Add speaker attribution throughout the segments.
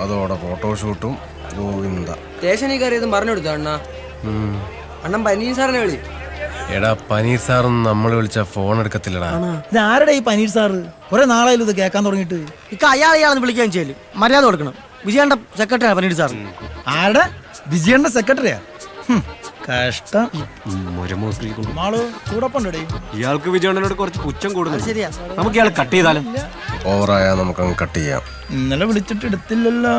Speaker 1: അതോടെ ഫോട്ടോഷൂട്ടും ഗോവിന്ദ.
Speaker 2: സ്റ്റേഷനിൽ കയറിയതും പറഞ്ഞു കൊടുത്തു അണ്ണാ. അണ്ണൻ പനീർ സാറിനെ വിളി.
Speaker 1: എടാ പനീർ സാറൊന്നും നമ്മൾ വിളിച്ച ഫോൺ എടുക്കത്തില്ലടാ.
Speaker 3: ഇത് ആരുടെ ഈ പനീർ സാറ്? കുറെ നാളായാലും ഇത് കേൾക്കാൻ തുടങ്ങിയിട്ട്.
Speaker 2: അയാളെന്ന് വിളിക്കാൻ ചെയ്യലും മര്യാദ കൊടുക്കണം. വിജയന്റെ സെക്രട്ടറിയാണ് പനീർ സാർ.
Speaker 3: ആരുടെ? വിജയന്റെ സെക്രട്ടറിയാ? കഷ്ടം.
Speaker 4: ഇയാൾക്ക് വിജയണ്ണനോട് കുറച്ച് പുച്ഛം കൂടുന്നു.
Speaker 2: ശരിയാ,
Speaker 4: നമുക്ക് ഇയാൾ കട്ട് ചെയ്താലോ?
Speaker 1: ഓവറായാ നമുക്കങ്ങ് കട്ട് ചെയ്യാം.
Speaker 3: ഇന്നലെ വിളിച്ചിട്ട് എടുത്തില്ലല്ലോ.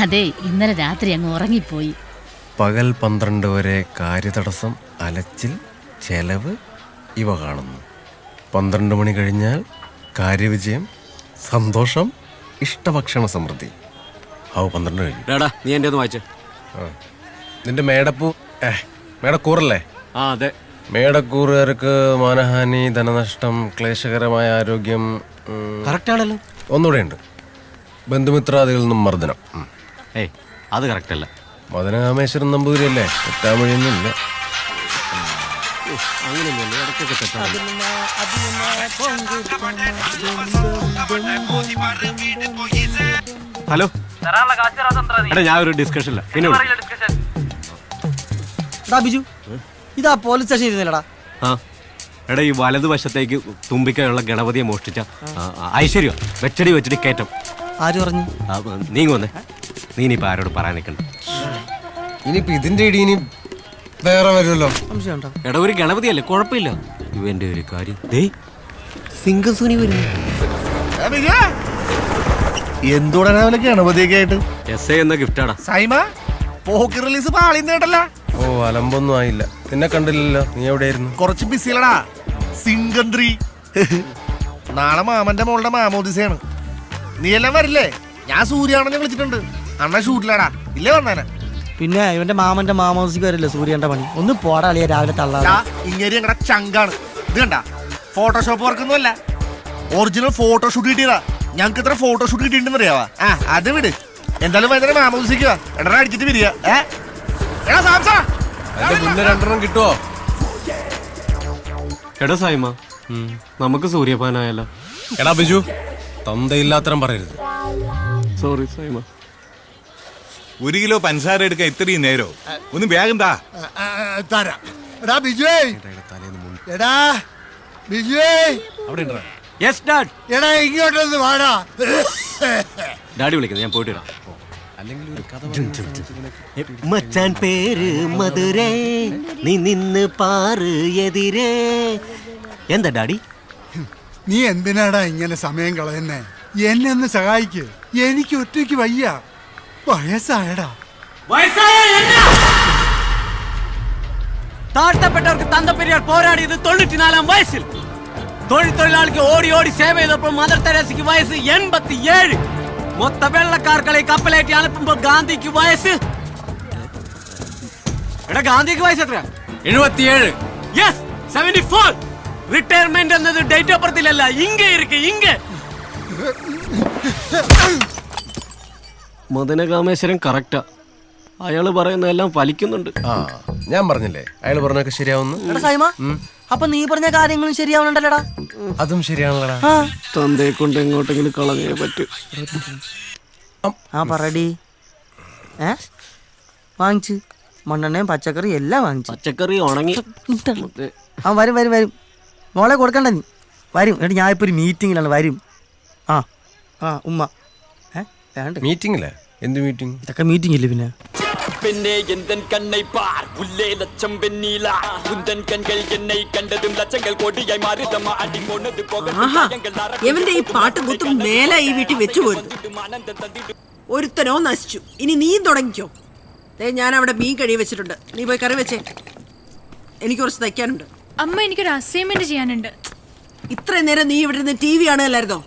Speaker 5: അതെ, ഇന്നലെ രാത്രി അങ്ങ് ഉറങ്ങിപ്പോയി.
Speaker 1: പകൽ 12 വരെ കാര്യതടസ്സം, അലച്ചിൽ, ചെലവ് ഇവ കാണുന്നു. 12 മണി കഴിഞ്ഞാൽ കാര്യവിജയം, സന്തോഷം, ഇഷ്ടഭക്ഷണ സമൃദ്ധി. 12 കഴിഞ്ഞു.
Speaker 4: നീ എന്റെ ഒന്ന് വായിച്ചേ.
Speaker 1: നിന്റെ മേടക്കൂറല്ലേ?
Speaker 4: ആ അതെ.
Speaker 1: മേടക്കൂറുകാർക്ക് മാനഹാനി, ധനനഷ്ടം, ക്ലേശകരമായ ആരോഗ്യം.
Speaker 4: കറക്റ്റ് ആണല്ലോ.
Speaker 1: ഒന്നുകൂടെ ഉണ്ട്, ബന്ധുമിത്രാദികളിൽ നിന്നും മർദ്ദനം.
Speaker 4: ഏയ് അത് കറക്റ്റ് അല്ല.
Speaker 1: മദനകാമേശ്വരൻ നമ്പൂതിരിയല്ലേ, തെറ്റാമൊഴിയൊന്നുമില്ല.
Speaker 4: ഹലോ എടാ, ഞാൻ ഒരു ഡിസ്കഷനില്ല. പിന്നെ
Speaker 2: ബിജു, ഇതാ പോലീസ് സ്റ്റേഷൻ ഇരുന്നില്ലടാ.
Speaker 4: ആ എടാ, ഈ വലതുവശത്തേക്ക് തുമ്പിക്കയുള്ള ഗണപതിയെ മോഷ്ടിച്ച ഐശ്വര്യ വെച്ചടി വെച്ചടി കയറ്റം.
Speaker 2: ആര് പറഞ്ഞു?
Speaker 4: നീങ്ങി വന്നേ. നീ ഇനിയിപ്പോ ആരോട് പറയാൻ നിൽക്കണ്ട.
Speaker 1: ഇനിയിപ്പോ ഇതിന്റെ ഇടി ഇനി വേറെ വരുമല്ലോ.
Speaker 4: എടാ, ഒരു ഗണപതിയല്ലേ, കുഴപ്പമില്ല. ഇവന്റെ ഒരു കാര്യം സിംഗം സൂനി വരുന്നു.
Speaker 3: എന്തുടനെ ഗണപതിയൊക്കെ ആയിട്ട്
Speaker 4: എസ് എന്ന ഗിഫ്റ്റാടാ.
Speaker 3: സൈമ പോക്ക് റിലീസ് പാളിന്നേട്ടല്ല.
Speaker 1: ഓ, അലമ്പൊന്നും ആയില്ല. നിന്നെ കണ്ടില്ലല്ലോ, നീ എവിടെയായിരുന്നു?
Speaker 3: കുറച്ച് ബിസിലടാ. സിംഗന്ത്രി നാളെ മാമന്റെ മോളുടെ മാമോദിസയാണ്. നീ എല്ലാം വരില്ലേ? ഞാൻ സൂര്യാണെന്ന് വിളിച്ചിട്ടുണ്ട്. അണ്ണ ഷൂട്ടിലാടാ, ഇല്ലേ വന്നാനെ?
Speaker 2: പിന്നെ ഇവന്റെ മാമന്റെ മാമോസിക്ക് വരില്ലേ സൂര്യന്റെ പണി. ഒന്ന് പോടാളിയ രാവിലെ തള്ളാ.
Speaker 3: ഇങ്ങനെ ഞങ്ങളുടെ ചങ്കാണ്. ഇത് കണ്ട, ഫോട്ടോഷോപ്പ് വർക്കൊന്നും അല്ല, ഒറിജിനൽ ഫോട്ടോഷൂട്ട് കിട്ടിയതാ. ഞങ്ങക്ക് ഇത്ര ഫോട്ടോഷൂട്ട് കിട്ടിയിട്ടുണ്ടെന്ന് അറിയാവാ. അത് വിട്. എന്തായാലും ഭയങ്കര മാമോദിസിക്കുക. എടാ അടിച്ചിട്ട് വരിക.
Speaker 1: മുന്നേ 2 കിട്ടുവോ?
Speaker 4: എടാ സൈമ, നമുക്ക് സൂര്യപാനായല്ലോ.
Speaker 1: എടാ ബിജു, തന്തയില്ലാത്തരം പറയരുത്.
Speaker 4: സോറി സൈമ.
Speaker 6: 1 കിലോ പഞ്ചസാര എടുക്കാൻ ഇത്രയും നേരോ? ഒന്ന് വേഗം താ.
Speaker 3: എടാ ബിജുവേ, എടാ ബിജുവേ.
Speaker 4: Yes dad.
Speaker 3: എടാ ഇങ്ങോട്ടൊന്ന് വാടാ.
Speaker 4: ഡാഡി വിളിക്കുന്നത്, ഞാൻ പോയിട്ട് വരാം. മച്ചാൻ പേര് മധുരേ, നീ നിന്ന് പാറ് എതിരേ. എന്താ ഡാഡി?
Speaker 7: നീ എന്തിനാടാ ഇങ്ങനെ സമയം കളയുന്നേ? എന്നെ ഒന്ന് സഹായിക്ക്. എനിക്ക് ഒറ്റയ്ക്ക് വയ്യ, വയസ്സായടാ.
Speaker 4: താഴ്ത്തപ്പെട്ടവർക്ക് തന്തപ്പെരിയാർ പോരാടിയത് 94-ാം വയസ്സിൽ. തൊഴിലാളിക്ക് ഓടി ഓടി സേവ ചെയ്തപ്പോൾ മദർ തെരേസയ്ക്ക് വയസ്സ് 87. മൊത്ത വെള്ളക്കാർക്കളെ കപ്പലേറ്റി അனுப்புമ്പോൾ ഗാന്ധിക്ക് വയസ്സ്. എടാ, ഗാന്ധിക്ക് വയസ്സ് എത്രയാ? 77. യെസ്, 74. റിട്ടയർമെന്റ് എന്നത് ഡേറ്റ് ഓഫ് ബർത്തിലല്ല, ഇങ്ങ ഇരിക്ക് ഇങ്ങ. മദനകാമേശ്വരൻ കറക്റ്റാ. അയാള് പറയുന്നതെല്ലാം ഫലിക്കുന്നുണ്ട്.
Speaker 1: ഞാൻ പറഞ്ഞില്ലേ, അയാൾ പറഞ്ഞൊക്കെ ശരിയാവുന്നു.
Speaker 2: അപ്പൊ നീ പറഞ്ഞ കാര്യങ്ങളും ശരിയാവണുണ്ടല്ലോടാ.
Speaker 1: അതും ശരിയാണല്ലോടാ.
Speaker 4: തന്തയെ കൊണ്ട് എങ്ങോട്ടെങ്കിലും കളഞ്ഞേ പറ്റൂ.
Speaker 2: പറടി. വാങ്ങിച്ച് മണ്ണെണ്ണയും പച്ചക്കറി എല്ലാം വാങ്ങിച്ചു.
Speaker 4: പച്ചക്കറി ഉണങ്ങി.
Speaker 2: വരും വരും വരും. മോളെ കൊടുക്കണ്ട നീ. വരും. എന്നിട്ട് ഞാൻ ഇപ്പൊ ഒരു മീറ്റിങ്ങിലാണ്. വരും. ഉമ്മ
Speaker 1: മീറ്റിംഗില്ലേ? എന്ത് മീറ്റിംഗ്?
Speaker 2: ഇതൊക്കെ മീറ്റിംഗ് ഇല്ലേ പിന്നെ?
Speaker 8: பெண்ணே எந்தன் கண்ணை பார், உள்ளே லட்சம் வெண்ணிலா, உந்தன் கண்கள் என்னை கண்டதும் லட்சங்கள் கோடியாய் மாறுதம்மா, அடி போனது போக.
Speaker 9: എവന്റെ ഈ പാട്ടും കുത്തും മേലെ ഈ വീട്ടിൽ വെച്ചു പോരുന്നു. ഒരുത്തനോ നശിച്ചു. ഇനി നീയും തുടങ്ങിക്കോ. ഞാൻ അവിടെ മീൻ കഴി വെച്ചിട്ടുണ്ട്, നീ പോയി കറി വെച്ചേ. എനിക്ക് കുറച്ച് തയ്ക്കാനുണ്ട്.
Speaker 10: അമ്മ, എനിക്കൊരു അസൈൻമെന്റ് ചെയ്യാനുണ്ട്.
Speaker 9: ഇത്രയും നേരം നീ ഇവിടെ നിന്ന് TV കാണുകയല്ലായിരുന്നോ?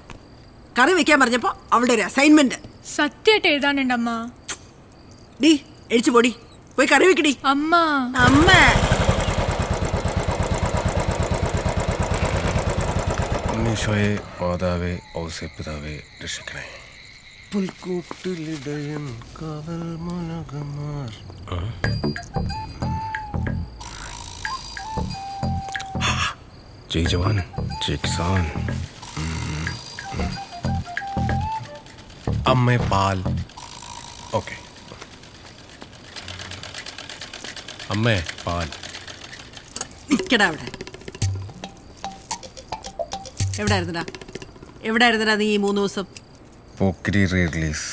Speaker 9: കറി വെക്കാൻ പറഞ്ഞപ്പോ അവളുടെ ഒരു അസൈൻമെന്റ്.
Speaker 10: സത്യമായിട്ട് എഴുതാനുണ്ട് അമ്മ.
Speaker 9: ഡീ എഴിച്ചു പോടി, പോയി കറി വെക്കടി.
Speaker 10: അമ്മ
Speaker 9: അമ്മ
Speaker 1: ഉണ്ണീശോയെ, മാതാവേ, ഔസേപ്പിതാവേ, രക്ഷിക്കണേ. പുൽക്കൂട്ടിലിടയൻ കാവൽ മുനകമാർ. ജയ് ജവാൻ ജയ് കിസാൻ. അമ്മേ പാൽ. ഓക്കെ അമ്മേ പാൽ.
Speaker 9: നിക്കടാ അവിടെ. എവിടായിരുന്നടാ നീ ഈ 3 ദിവസം?
Speaker 1: Pokkiri re release.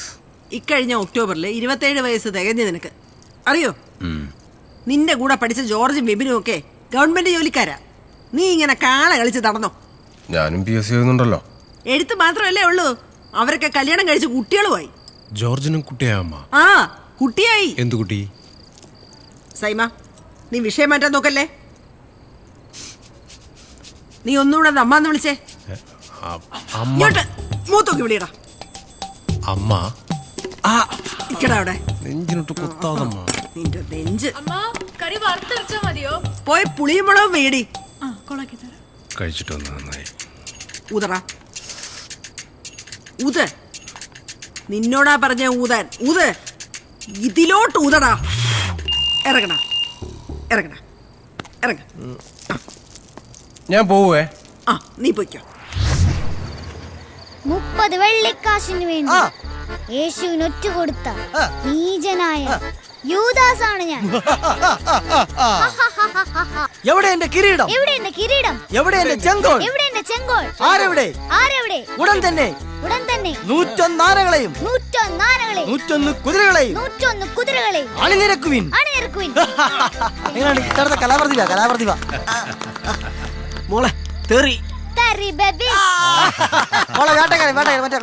Speaker 9: ഇക്കഴിഞ്ഞ ഒക്ടോബറിൽ 27 വയസ്സ് തികഞ്ഞു നിനക്ക് അറിയോ? നിന്റെ കൂടെ പഠിച്ച ജോർജും ബിബിനും ഒക്കെ ഗവൺമെന്റ് ജോലിക്കാരാ. നീ ഇങ്ങനെ കാള കളിച്ച് നടന്നോ?
Speaker 1: ഞാനും PSC ചെയ്യുന്നുണ്ടല്ലോ.
Speaker 9: എഴുത്ത് മാത്രമല്ലേ ഉള്ളൂ, അവരൊക്കെ കല്യാണം കഴിച്ച് കുട്ടികളുമായി.
Speaker 1: ജോർജിനും കുട്ടിയായമ്മ.
Speaker 9: ആ കുട്ടിയായി.
Speaker 1: എന്തു കുട്ടി?
Speaker 9: സൈമ, നീ വിഷയം മാറ്റാൻ നോക്കല്ലേ. നീ ഒന്നുകൂടെ അമ്മാന്ന് വിളിച്ചേ. ഇങ്ങോട്ട് മൂത്തൊക്കെ വിളിയടാ.
Speaker 1: അമ്മ
Speaker 9: ഇക്കടാ അവിടെ.
Speaker 1: നെഞ്ചിനോട്ട് കുത്താതമ്മ.
Speaker 9: നിന്റെ നെഞ്ച്.
Speaker 10: അമ്മ കറി വറുത്തരച്ചാ മതിയോ?
Speaker 9: പോയി പുളിയും മുളകും വേടി.
Speaker 10: ആ കൊളാക്കി തരാം.
Speaker 1: കഴിച്ചിട്ട് വന്ന് നന്നായി.
Speaker 9: ഊതറ ഊത്. നിന്നോടാ പറഞ്ഞ ഊതാൻ. ഊത്. ഇതിലോട്ട് ഊതടാ. ഇറങ്ങണ ഇറങ്ങണ ഇറങ്ങ.
Speaker 1: ഞാൻ പോവേ.
Speaker 9: ആ നീ പൊയ്ക്കോ.
Speaker 11: 30 വെള്ളിക്കാശിന് വേണ്ടി യേശുവിന് ഒറ്റ കൊടുത്ത നീചനായ യൂദാസാണ് ഞാൻ.
Speaker 2: എവിടെ എന്റെ കിരീടം?
Speaker 11: എവിടെ എന്റെ കിരീടം?
Speaker 2: എവിടെ എന്റെ ചെങ്കോൾ?
Speaker 11: എവിടെ എന്റെ ചെങ്കോൾ?
Speaker 2: ആരെവിടെ?
Speaker 11: ആരെവിടെ?
Speaker 2: ഉടൻ തന്നെ 101 ആനകളെയും
Speaker 11: 101 ആനകളെയും
Speaker 2: 101 കുതിരകളെയും
Speaker 11: 101 കുതിരകളെയും
Speaker 2: അണിനിരക്കുവിൻ.
Speaker 11: അണിനിരക്കുവിൻ.
Speaker 2: എങ്ങനെയാണ് ഇത്തവണത്തെ കലാപ്രതിഭ?
Speaker 4: മോളെ തെറി.
Speaker 11: തറി ബേബി.
Speaker 2: മോളെ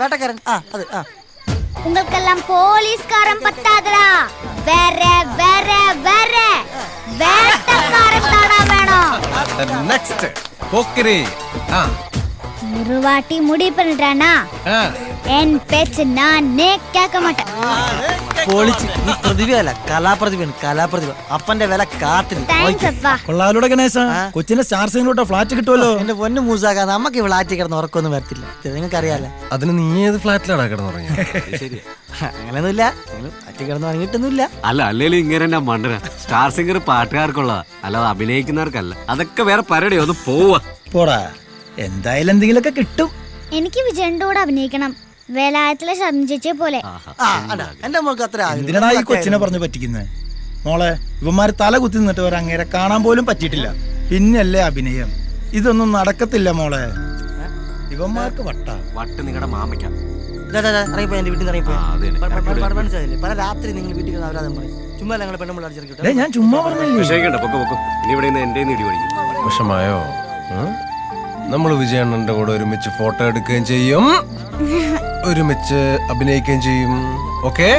Speaker 2: വേട്ടക്കാരൻ. അത്
Speaker 11: உங்களுக்கெல்லாம் போலீஸ்காரன் பத்தாதடா. வேற வேற வேற வேட்டக்காரன் தானா வேணும்.
Speaker 1: നെക്സ്റ്റ് പോക്കിരി.
Speaker 11: ஒரு வாட்டி முடிவு பண்ணிட்டானா என் பேச்சு நானே கேட்க மாட்டேன்.
Speaker 2: പൊളിച്ച്. നീ പ്രതിഭയല്ല, കലാപ്രതിഭ. അപ്പന്റെ വില കാട്ടിൽ.
Speaker 11: താങ്ക്സ് അപ്പാ.
Speaker 2: കൊള്ളാലൂടെ ഗണേശ. കൊച്ചിന്റെ സ്റ്റാർ സിംഗിലോട്ട് ഫ്ലാറ്റ് കിട്ടുമല്ലോ. എന്റെ പൊന്നു മൂസാക്ക, നമുക്ക് ഫ്ലാറ്റ് കിടന്ന് ഉറക്കൊന്നും വരത്തില്ല, നിങ്ങൾക്ക് അറിയാലോ.
Speaker 1: അതിന് നീ ഏത് ഫ്ലാറ്റിലാടാ കിടന്നുറങ്ങിയ?
Speaker 2: അങ്ങനെയൊന്നുമില്ല, ഫ്ലാറ്റ് കിടന്ന് ഉറങ്ങിയിട്ടൊന്നുമില്ല.
Speaker 4: അല്ല അല്ലേലും ഇങ്ങനെ തന്നെ മണ്ടന. സ്റ്റാർ സിംഗർ പാട്ടുകാർക്കുള്ള, അല്ലാതെ അഭിനയിക്കുന്നവർക്കല്ല. അതൊക്കെ വേറെ പരിപാടി. ഒന്ന് പോവാ
Speaker 2: പോടാ. എന്തായാലും എന്തെങ്കിലുമൊക്കെ കിട്ടും.
Speaker 11: എനിക്ക് വിജയന്റെ കൂടെ അഭിനയിക്കണം, വേലായത്തിലെ ശബ്ദിച്ചേ പോലെ.
Speaker 2: എന്റെ മോൾക്ക് അത്ര
Speaker 12: എന്തിനാ ഈ കൊച്ചിനെ പറഞ്ഞു പറ്റിക്കുന്നത്? മോളെ, ഇവന്മാര് തല കുത്തി നിന്നിട്ട് വരെ അങ്ങേരെ കാണാൻ പോലും പറ്റിയിട്ടില്ല, പിന്നല്ലേ അഭിനയം? ഇതൊന്നും നടക്കത്തില്ല മോളെ. ഇവന്മാർക്ക്
Speaker 4: വട്ട് നിങ്ങളുടെ മാമയ്ക്കാം.
Speaker 2: ഇറങ്ങിപ്പോ എന്റെ വീട്ടിൽ നിന്ന് ഇറങ്ങിപ്പോ. പല രാത്രി നിങ്ങൾ വീട്ടിൽ അവരാധം പറയും. ചുമ്മാ ഞങ്ങളെ പെണ്ണുമ്പോൾ അടിച്ചിറക്കിട്ടെ.
Speaker 12: ഞാൻ ചുമ്മാ പറഞ്ഞില്ലേ.
Speaker 4: ഇനി ഇവിടെ നിന്ന് എന്റെ ഇടി പഠിക്കും.
Speaker 1: വിഷമായോ? നമ്മൾ വിജയണ്ണന്റെ കൂടെ ഒരുമിച്ച് ഫോട്ടോ എടുക്കുകയും ചെയ്യും, ഒരുമിച്ച് അഭിനയിക്കുകയും ചെയ്യും. ഓക്കെ?